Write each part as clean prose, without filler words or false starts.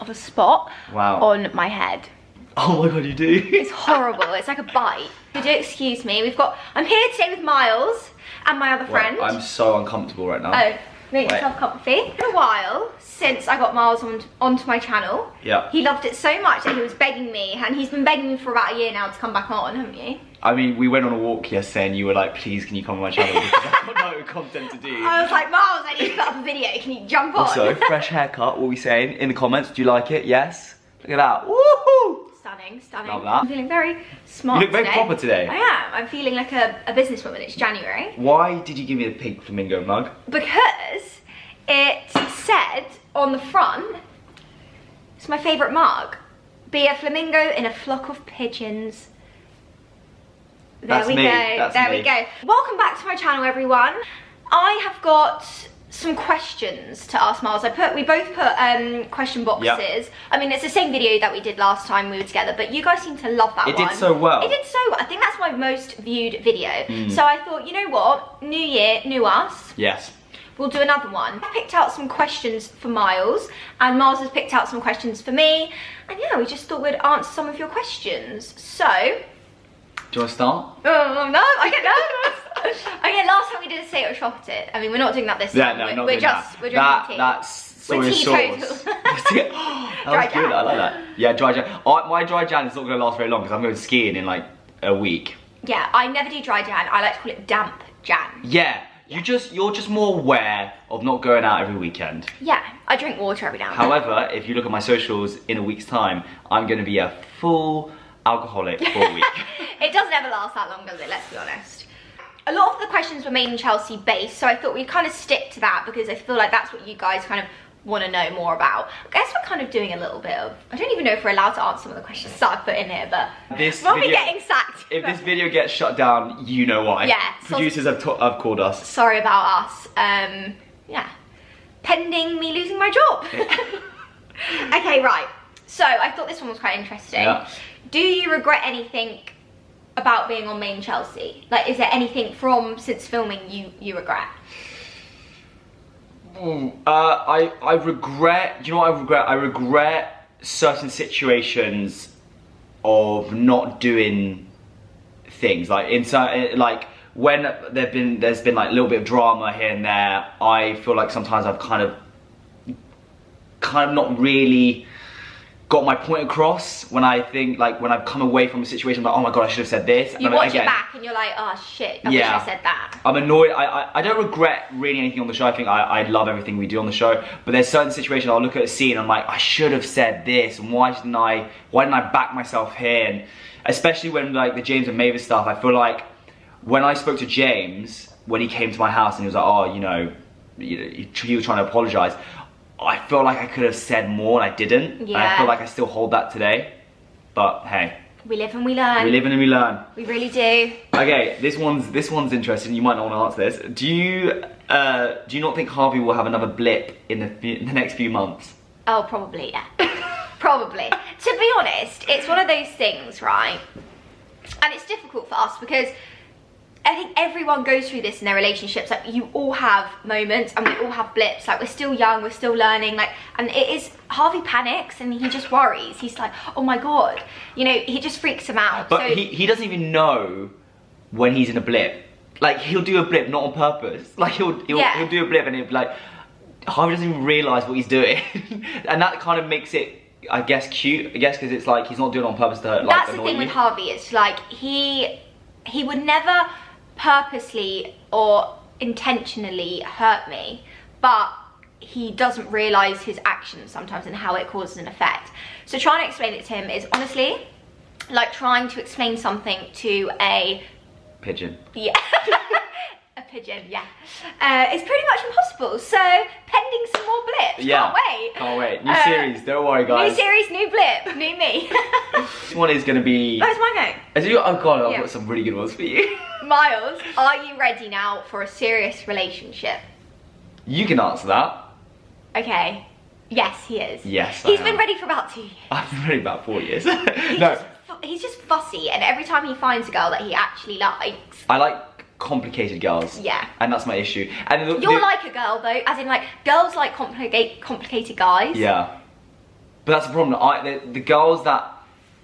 of a spot on my head. Oh my god, you do? It's horrible. It's like a bite. Could you excuse me? I'm here today with Miles and my other friend. I'm so uncomfortable right now. Oh, make yourself comfy. It's been a while since I got Miles onto my channel. Yeah. He loved it so much that he was begging me, and he's been begging me for about a year now to come back on, haven't you? I mean, we went on a walk yesterday and you were like, please, can you come on my channel? Because I've got no content to do. I was like, Miles, I need to put up a video. Can you jump on? Also, fresh haircut, what are we saying? In the comments, do you like it? Yes? Look at that. Woohoo! Stunning, stunning. Love that. I'm feeling very smart You look very proper today. I am. I'm feeling like a businesswoman. It's January. Why did you give me the pink flamingo mug? Because it said on the front, it's my favourite mug, be a flamingo in a flock of pigeons. There we go. Welcome back to my channel, everyone. I have got some questions to ask Miles. We both put question boxes. Yep. I mean, it's the same video that we did last time we were together, but you guys seem to love that one. It did so well. It did so well. I think that's my most viewed video. So I thought, you know what? New year, new us. Yes. We'll do another one. I picked out some questions for Miles, and Miles has picked out some questions for me. And yeah, we just thought we'd answer some of your questions. So, do you want to start? Oh no, I get nervous. Okay, last time we did a say it or shop it. I mean, we're not doing that this time. Yeah, no, we're drinking tea. That's we're sauce. That was good. I like that. Yeah, dry Jan. My dry Jan is not going to last very long because I'm going skiing in like a week. Yeah, I never do dry Jan. I like to call it damp Jan. Yeah. You're just more aware of not going out every weekend. Yeah, I drink water every now and then. However, if you look at my socials in a week's time, I'm going to be a full alcoholic for a week. It doesn't ever last that long, does it? Let's be honest. A lot of the questions were made in Chelsea based, so I thought we'd kind of stick to that because I feel like that's what you guys kind of want to know more about. I guess we're kind of doing a little bit of, I don't even know if we're allowed to answer some of the questions that I've put in here, but we'll be getting sacked. If this video gets shut down, you know why. Yeah. Producers have called us. Sorry about us. Yeah. Pending me losing my job. Okay, right. So I thought this one was quite interesting. Yeah. Do you regret anything about being on Main Chelsea? Like, is there anything since filming you regret? I regret, do you know what I regret? I regret certain situations of not doing things. Like when there's been like a little bit of drama here and there, I feel like sometimes I've kind of not really got my point across when I think, like, when I've come away from a situation, I'm like, oh my god, I should have said this. You watch it back and you're like, oh shit, I wish I said that. I'm annoyed. I don't regret really anything on the show. I think I love everything we do on the show, but there's certain situations I'll look at a scene and I'm like, I should have said this, and why didn't I back myself here? And especially when, like, the James and Mavis stuff, I feel like when I spoke to James, when he came to my house and he was like, oh, he was trying to apologise, I feel like I could have said more and I didn't. Yeah. And I feel like I still hold that today. But hey. We live and we learn. We live and we learn. We really do. Okay, this one's interesting. You might not want to answer this. Do you not think Harvey will have another blip in the next few months? Oh, probably, yeah. Probably. To be honest, it's one of those things, right? And it's difficult for us because I think everyone goes through this in their relationships. Like, you all have moments and we all have blips. Like, we're still young, we're still learning. Like, and it is, Harvey panics and he just worries. He's like, oh my god, he just freaks him out. But so, he doesn't even know when he's in a blip. Like, he'll do a blip not on purpose. Like, he'll do a blip and he'll be like, Harvey doesn't even realise what he's doing. And that kind of makes it, I guess, cute. I guess because it's like he's not doing it on purpose to hurt. Like, that's the thing with Harvey. It's like he would never purposely or intentionally hurt me, but he doesn't realise his actions sometimes and how it causes an effect. So trying to explain it to him is honestly like trying to explain something to a pigeon. Yeah. A pigeon, yeah. It's pretty much impossible. So pending some more blips. Yeah. Can't wait. Can't wait. New series, don't worry guys. New series, new blip, new me. This one is gonna be... Oh, it's my go. Oh god, I've got some really good ones for you. Miles, are you ready now for a serious relationship? You can answer that. Okay. Yes, he is. Yes, He's been ready for about 2 years. I've been ready about 4 years. He's just fussy, and every time he finds a girl that he actually likes... I like complicated girls. Yeah. And that's my issue. And you're like a girl though, as in like, girls like complicated guys. Yeah. But that's the problem. The girls that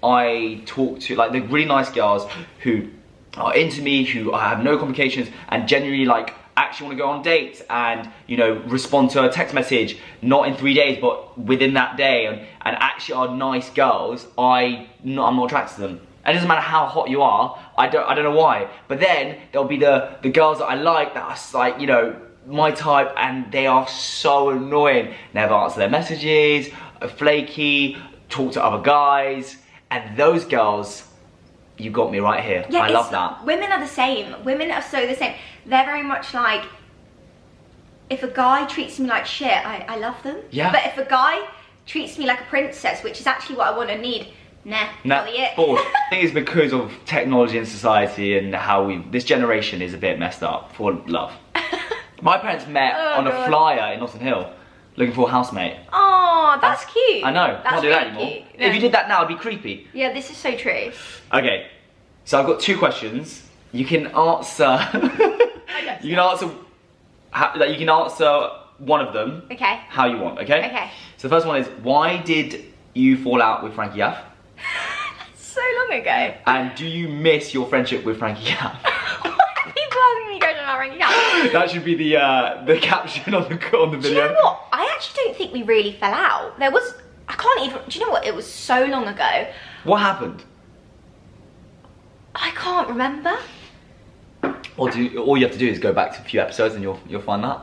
I talk to, like the really nice girls who are into me, who I have no complications, and genuinely like actually want to go on dates and, you know, respond to a text message, not in 3 days, but within that day, and actually are nice girls, I'm not attracted to them. And it doesn't matter how hot you are, I don't know why. But then there'll be the girls that I like that are like, you know, my type, and they are so annoying. Never answer their messages, are flaky, talk to other guys, and those girls, you got me right here. Yeah, I love that. Women are the same. Women are so the same. They're very much like, if a guy treats me like shit, I love them. Yeah. But if a guy treats me like a princess, which is actually what I want to need, nah, not it. Bored. I think it's because of technology and society and how this generation is a bit messed up for love. My parents met on a flyer in Notting Hill, looking for a housemate. Oh, that's cute. I know, That's can't do that really anymore. cute. No. If you did that now, it'd be creepy. Yeah, this is so true. Okay, so I've got 2 questions. You can answer. You can answer one of them. Okay. How you want. Okay. Okay. So the first one is, why did you fall out with Frankie Gaff? So long ago. And do you miss your friendship with Frankie Gaff? People asking me questions about Frankie Gaff. That should be the caption on the video. Do you know what? I actually don't think we really fell out. There was, I can't even, do you know what? It was so long ago. What happened? I can't remember. All you have to do is go back to a few episodes and you'll find that.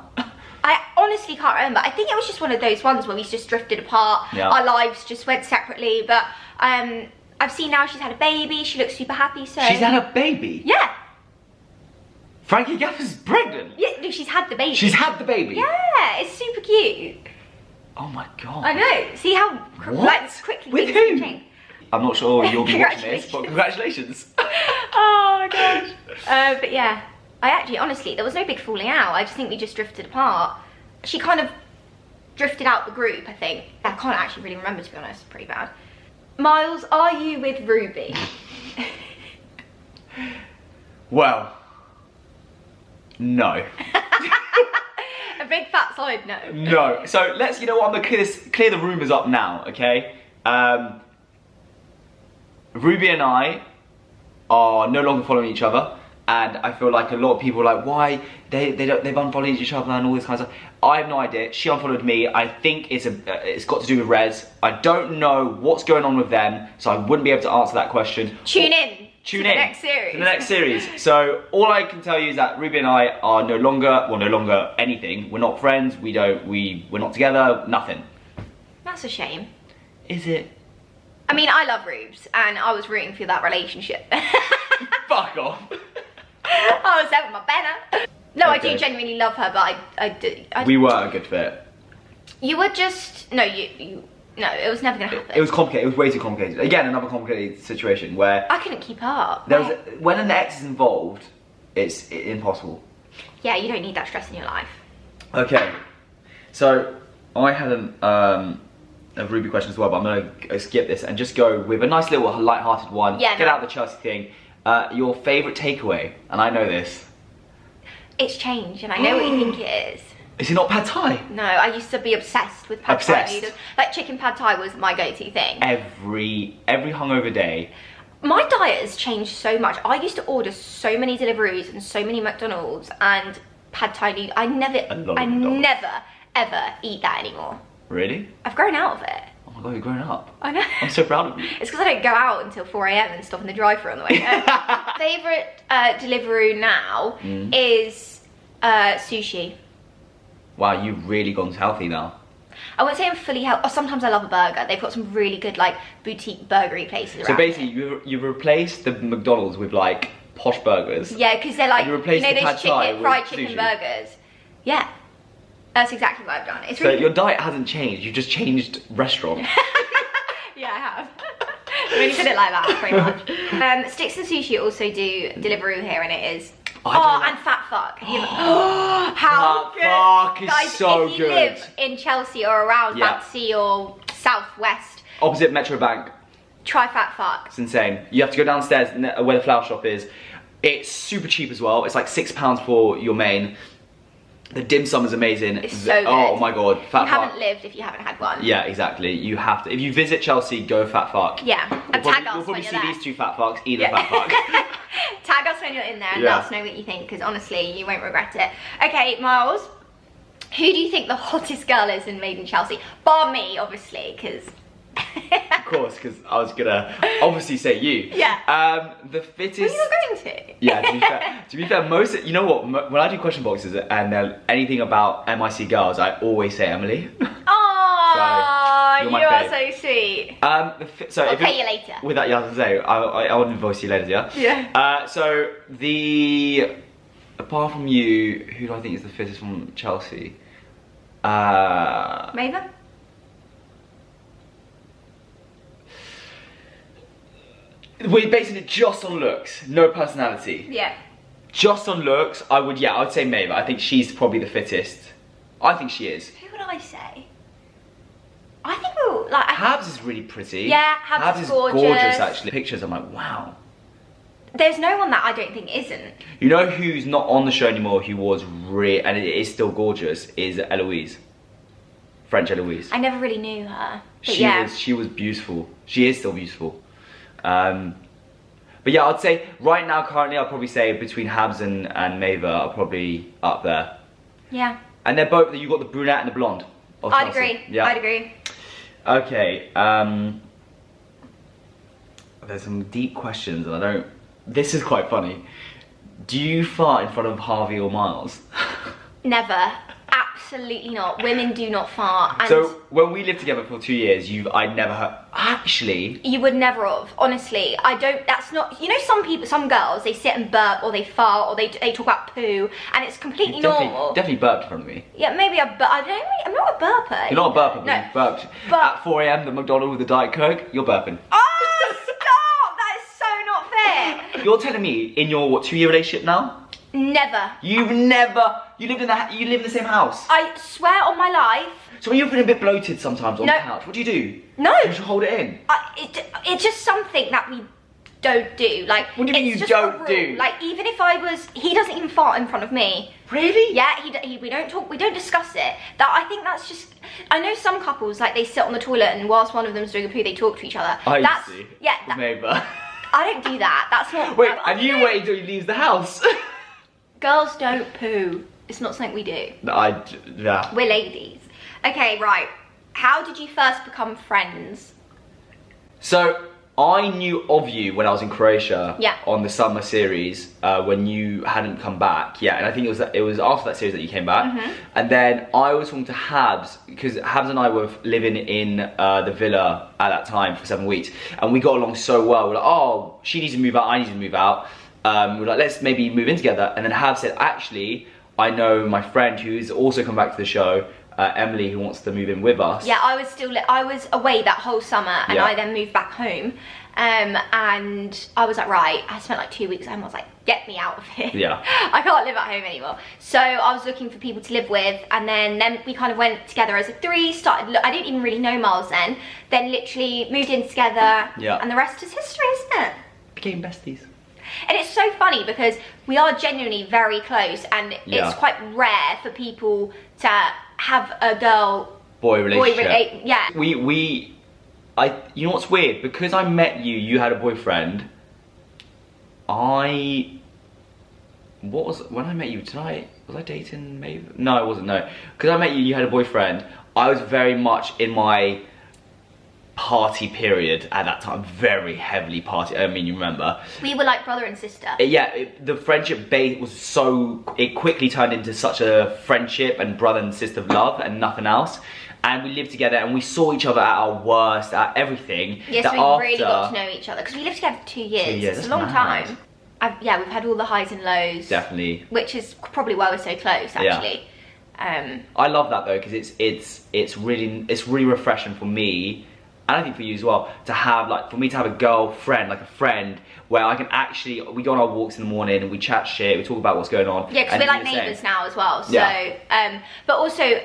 I honestly can't remember. I think it was just one of those ones where we just drifted apart. Yeah. Our lives just went separately. But I've seen now she's had a baby. She looks super happy. So She's had a baby? Yeah. Frankie Gaff is pregnant? Yeah, no, she's had the baby. She's had the baby? Yeah, it's super cute. Oh my god. I know. See how like, quickly With things who? can change. I'm not sure you'll be watching this, but congratulations. Oh my gosh. But yeah, I actually, honestly, there was no big falling out. I just think we just drifted apart. She kind of drifted out the group, I think. I can't actually really remember, to be honest. Pretty bad. Miles, are you with Ruby? Well, no. A big fat solid no. No. So let's, you know what, I'm gonna clear the rumours up now, okay? Ruby and I are no longer following each other, and I feel like a lot of people are like, why they've unfollowed each other and all this kind of stuff. I have no idea. She unfollowed me. I think it's got to do with Rez. I don't know what's going on with them, so I wouldn't be able to answer that question. Tune in to the next series. To the next series. So all I can tell you is that Ruby and I are no longer anything. We're not friends. We're not together. Nothing. That's a shame. Is it? I mean, I love Rubes, and I was rooting for that relationship. Fuck off. I was there with my banner. No, Okay. I do genuinely love her, but I do. We were a good fit. You were just no, no. It was never gonna happen. It was complicated. It was way too complicated. Again, another complicated situation where I couldn't keep up. there was when an ex is involved, it's impossible. Yeah, you don't need that stress in your life. Okay, so I had a Ruby question as well, but I'm gonna skip this and just go with a nice little light-hearted one. Yeah, Get no. out the Chelsea thing. Your favourite takeaway, and I know this. It's changed, and I know what you think it is. Is it not pad thai? No, I used to be obsessed with pad Obsessed? thai noodles. Like chicken pad thai was my go-to thing. Every hungover day. My diet has changed so much. I used to order so many Deliveroo's and so many McDonald's and pad thai noodles. I never ever eat that anymore. Really? I've grown out of it. Oh my god, you're growing up. I know. I'm so proud of you. It's because I don't go out until 4 AM and stop in the drive-thru on the way home. Favourite Deliveroo now is sushi. Wow, you've really gone healthy now. I wouldn't say I'm fully healthy. Oh, sometimes I love a burger. They've got some really good like boutique burgery places around. So basically, you've replaced the McDonald's with like posh burgers. Yeah, because they're like, And you you replaced know the pad those thai chicken, with fried chicken sushi. burgers. Yeah, that's exactly what I've done. It's So really your diet hasn't changed, you've just changed restaurant. Yeah, I have. I really did it like that, pretty much. Sticks and Sushi also do Deliveroo here, and it is. I don't Oh, know. and Fat Fuck. Have you how Fat good. Fuck is Guys, so if you good. live in Chelsea or around Yeah. Battersea or Southwest, Opposite Metro Bank, try Fat Fuck. it's insane. You have to go downstairs where the flower shop is. It's super cheap as well, it's like £6 for your main. The dim sum is amazing. It's so good. Oh my god, Fat You haven't lived if you haven't had one. Yeah, exactly. You have to. If you visit Chelsea, go Fat Fuck. Yeah, and tag us You'll probably when you're see there. these two Fat Fucks eat a Fat Fuck. Tag us when you're in there and Yeah. let us know what you think, because honestly, you won't regret it. Okay, Miles, who do you think the hottest girl is in Made in Chelsea? Bar me, obviously, because... Of course, because I was gonna obviously say you. Yeah. The fittest. Were you not going to? Yeah, to be fair, most, you know what, when I do question boxes and anything about MIC girls, I always say Emily. Oh, you're you my are fave. so sweet. So I'll if pay you later. With that, yeah, I was gonna say, I'll invoice you later, yeah? Yeah. So apart from you, who do I think is the fittest from Chelsea? Maeva? We're basing it just on looks, no personality. Yeah. Just on looks, I would say Maeva. I think she's probably the fittest. I think she is. Who would I say? I think we'll, like... Habs is really pretty. Yeah, Habs is gorgeous. Actually. Pictures, I'm like, wow. There's no one that I don't think isn't. You know who's not on the show anymore, who was and it is still gorgeous, is Eloise. French Eloise. I never really knew her. But She was beautiful. She is still beautiful. But yeah, I'd say right now, currently, I'll probably say between Habs and Maeva are probably up there. Yeah. And they're both, you've got the brunette and the blonde. I'd agree. Yeah. I'd agree. Okay, there's some deep questions and I don't, this is quite funny. Do you fart in front of Harvey or Miles? Never. Absolutely not. Women do not fart. And so when we lived together for 2 years, I'd never heard, actually. You would never have, honestly. I don't, that's not, you know, some girls, they sit and burp or they fart or they talk about poo and it's completely normal. Definitely burped in front of me. Yeah, maybe I'm not a burper. You're not a burper, but no. you've burped. But at 4 AM, the McDonald's with the Diet Coke, you're burping. Oh, stop! That is so not fair. You're telling me in your, 2-year relationship now? Never. You live in the same house. I swear on my life. So when you're feeling a bit bloated sometimes on the couch, what do you do? No. You should hold it in. It's just something that we don't do. Like, what do you mean it's you just a don't rule. do? Like, even if he doesn't even fart in front of me. Really? Yeah, we don't talk, we don't discuss it. I think that's just, I know some couples, like, they sit on the toilet and whilst one of them's doing a poo, they talk to each other. I see. Yeah. Neighbour. I don't do that. That's not. Wait, and you wait until he leaves the house? Girls don't poo. It's not something we do. Yeah. We're ladies. Okay, right. How did you first become friends? So, I knew of you when I was in Croatia. Yeah. On the summer series, when you hadn't come back. Yeah, and I think it was after that series that you came back. Mm-hmm. And then I was talking to Habs, because Habs and I were living in the villa at that time for 7 weeks. And we got along so well. We're like, oh, she needs to move out, I need to move out. We're like, let's maybe move in together. And then Habs said, actually, I know my friend who's also come back to the show, Emily, who wants to move in with us. Yeah, I was away that whole summer and I then moved back home. And I was like, right, I spent like 2 weeks home. I was like, get me out of here. Yeah. I can't live at home anymore. So I was looking for people to live with, and then we kind of went together as a three, I didn't even really know Miles then literally moved in together. Yeah. And the rest is history, isn't it? Became besties. And it's so funny because we are genuinely very close, and it's quite rare for people to have a girl-boy relationship. Yeah. You know what's weird? Because I met you, you had a boyfriend. When I met you, was I dating maybe? No, I wasn't, no. Because I met you, you had a boyfriend. I was very much in my party period at that time, very heavily party. I mean, you remember. We were like brother and sister. Yeah, the friendship base was it quickly turned into such a friendship and brother and sister love and nothing else. And we lived together and we saw each other at our worst, at everything. Yes, we really got to know each other because we lived together for 2 years. 2 years, it's a long time. Yeah, we've had all the highs and lows. Definitely. Which is probably why we're so close, actually. Yeah. I love that though, because it's really refreshing for me, and I think for you as well, for me to have a girlfriend, like a friend, where I can actually, we go on our walks in the morning and we chat shit, we talk about what's going on. Yeah, because we're like neighbours now as well. So, yeah. But also,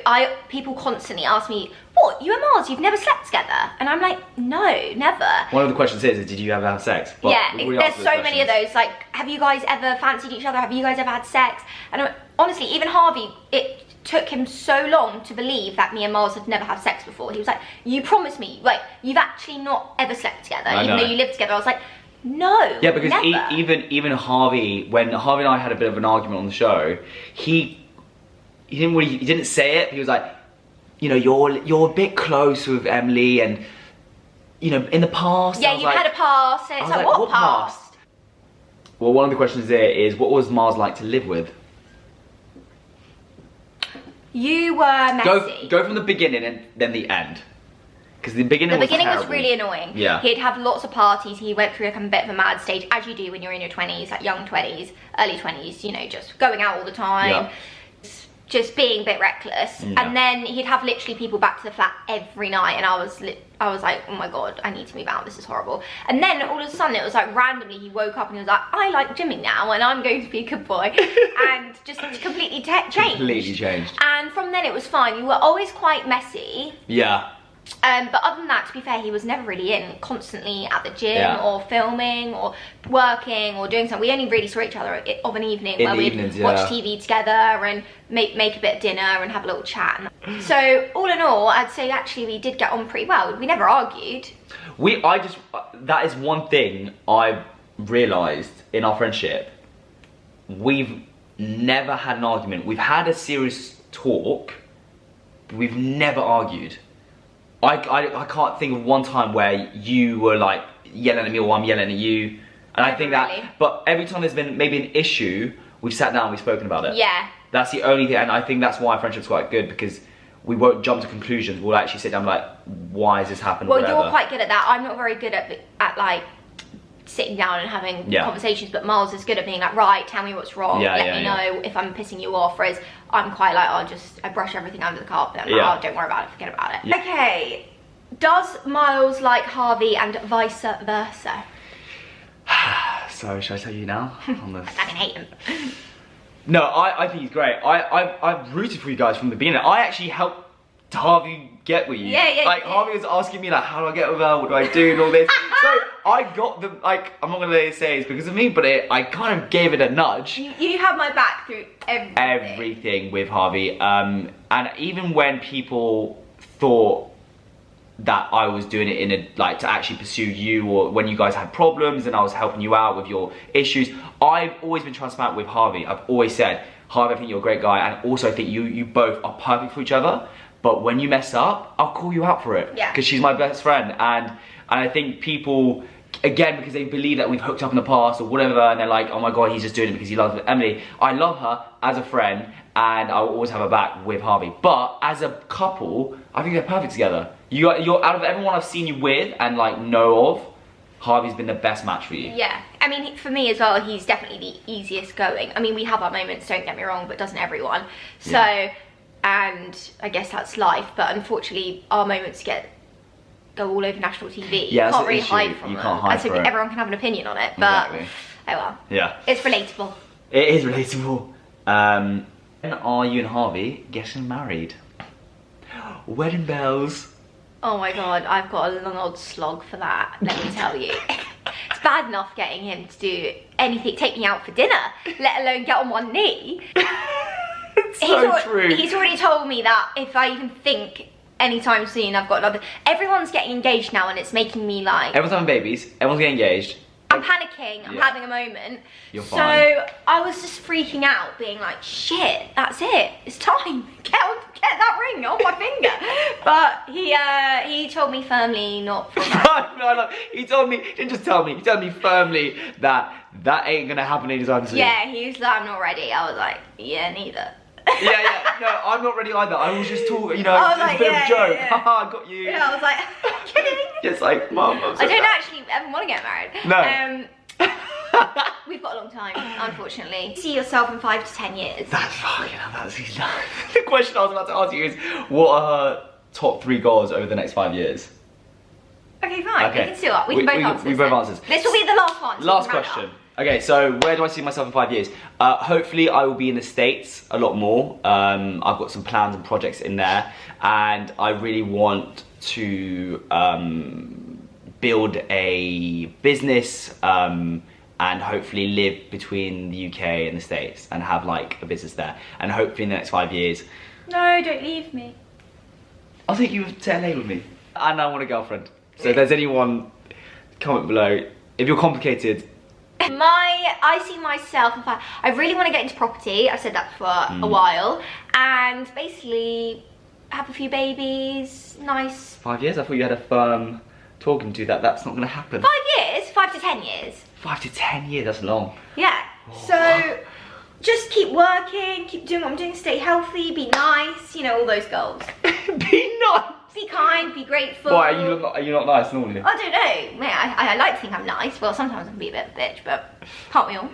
people constantly ask me, what, you and Mars, you've never slept together? And I'm like, no, never. One of the questions is did you ever have sex? But yeah, we've already there's answered so those many of questions. those. Like, have you guys ever fancied each other? Have you guys ever had sex? And honestly, even Harvey, it took him so long to believe that me and Mars had never had sex before. He was like, you promised me, like, you've actually not ever slept together, even though you lived together. I was like, no, yeah, because never. even Harvey, when Harvey and I had a bit of an argument on the show, he didn't say it. He was like, you know, you're a bit close with Emily, and you know, in the past. Yeah, you've had a past. And it's like, what past? Well, one of the questions there is, what was Mars like to live with? You were messy. Go from the beginning and then the end. Because the beginning was terrible. really annoying. Yeah. He'd have lots of parties. He went through like a bit of a mad stage, as you do when you're in your 20s, like young 20s, early 20s, you know, just going out all the time. Yeah. Just being a bit reckless. Yeah. And then he'd have literally people back to the flat every night, and I was like, oh my god, I need to move out, this is horrible. And then all of a sudden it was like randomly he woke up and he was like, I like gymming now and I'm going to be a good boy. And just completely changed. Completely changed. And from then it was fine. You were always quite messy. Yeah. But other than that, to be fair, he was never really constantly at the gym or filming or working or doing something. We only really saw each other of an evening where we'd watch TV together and make a bit of dinner and have a little chat. So all in all, I'd say actually we did get on pretty well. We never argued. That is one thing I've realised in our friendship. We've never had an argument. We've had a serious talk, but we've never argued. I can't think of one time where you were like yelling at me or I'm yelling at you. And I think really. but every time there's been maybe an issue, we've sat down and we've spoken about it. Yeah. That's the only thing, and I think that's why our friendship's quite good, because we won't jump to conclusions. We'll actually sit down and be like, why has this happened? Well, whatever. you're quite good at that. I'm not very good at like sitting down and having conversations, but Miles is good at being like, right, tell me what's wrong, let me know if I'm pissing you off, whereas I'm quite like, I brush everything under the carpet, I'm like, oh, don't worry about it, forget about it. Yeah. Okay, does Miles like Harvey and vice versa? So, should I tell you now? On this? I fucking hate him. No, I think he's great. I've rooted for you guys from the beginning. I actually helped Harvey get with you. Yeah. Like, Harvey was asking me, like, how do I get with her? What do I do? And all this. So, I got the, like, I'm not going to say it's because of me, but I kind of gave it a nudge. You have my back through everything. Everything with Harvey. And even when people thought that I was doing it in a, like, to actually pursue you, or when you guys had problems and I was helping you out with your issues, I've always been transparent with Harvey. I've always said, Harvey, I think you're a great guy, and also I think you both are perfect for each other, but when you mess up, I'll call you out for it. Yeah. Because she's my best friend, and I think people, again, because they believe that we've hooked up in the past or whatever, and they're like, oh my god, he's just doing it because he loves Emily. I love her as a friend, and I'll always have her back with Harvey. But as a couple, I think they're perfect together. You're out of everyone I've seen you with and like know of, Harvey's been the best match for you. Yeah, I mean, for me as well, he's definitely the easiest going. I mean, we have our moments, don't get me wrong, but doesn't everyone? So, and I guess that's life, but unfortunately, our moments go all over national TV. Yeah, you can't really hide from you them. can't hide I think from it. everyone can have an opinion on it, but Exactly. oh well. Yeah. It's relatable. It is relatable. When are you and Harvey getting married? Wedding bells. Oh my god, I've got a long old slog for that, let me tell you. It's bad enough getting him to do anything, take me out for dinner, let alone get on one knee. It's so true. He's already told me that if I even think anytime soon I've got another... Everyone's getting engaged now and it's making me like... Everyone's having babies, everyone's getting engaged. I'm panicking, I'm having a moment. You're so fine. I was just freaking out, being like, shit, that's it, it's time. Get that ring off my finger. But he told me firmly not for that. No, he told me, he didn't just tell me, he told me firmly that ain't gonna happen anytime soon. Yeah, he was like, I'm not ready. I was like, yeah, neither. Yeah, no, I'm not ready either. I was just talking, you know, I was it's like, a bit of a joke. yeah. Haha, I got you. Yeah, I was like, kidding. Just like, Mum, I'm so I don't sad. actually ever want to get married. No. We've got a long time, unfortunately. See yourself in 5 to 10 years. That's fucking hell, that's the question I was about to ask you is, what are her top 3 goals over the next 5 years? Okay, fine. Okay. We can still we can both answer we this both then. answer this. This will be the last one. So Last we can round it question. Okay, so where do I see myself in 5 years? Hopefully I will be in the States a lot more. I've got some plans and projects in there, and I really want to build a business and hopefully live between the UK and the States and have like a business there. And hopefully in the next 5 years. No, don't leave me. I'll take you to LA with me. And I want a girlfriend. So if there's anyone, comment below. If you're complicated, I see myself, in fact, I really want to get into property. I've said that for a while. And basically have a few babies, nice. 5 years? I thought you had a firm talking to that. That's not going to happen. 5 years? 5 to 10 years. 5 to 10 years, that's long. Yeah, so just keep working, keep doing what I'm doing, stay healthy, be nice, you know, all those goals. Be nice. Be kind, be grateful. Why, are you not nice normally? I don't know. Mate, I like to think I'm nice. Well, sometimes I can be a bit of a bitch, but can't we all?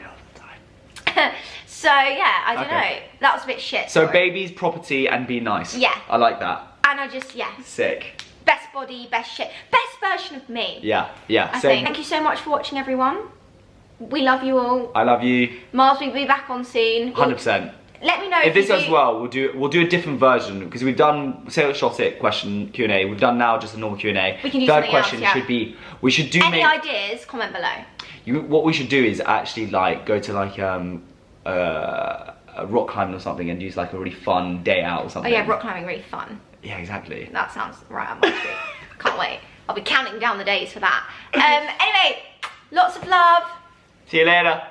So, yeah, I don't know. That was a bit shit. So, sorry. babies, property, and be nice. Yeah. I like that. And I just, yeah. Sick. Best body, best shit. Best version of me. Yeah, yeah. I think. Thank you so much for watching, everyone. We love you all. I love you. Mars will be back on soon. 100%. Let me know if this does well. We'll do a different version because we've done Say What Shot It question Q&A. We've done now just a normal Q&A. We can do Third something question else, yeah. should be. We should do. Any ideas? Comment below. What we should do is actually like go to like a rock climbing or something and use like a really fun day out or something. Oh yeah, rock climbing really fun. Yeah, exactly. That sounds right up my street. Can't wait. I'll be counting down the days for that. Anyway, lots of love. See you later.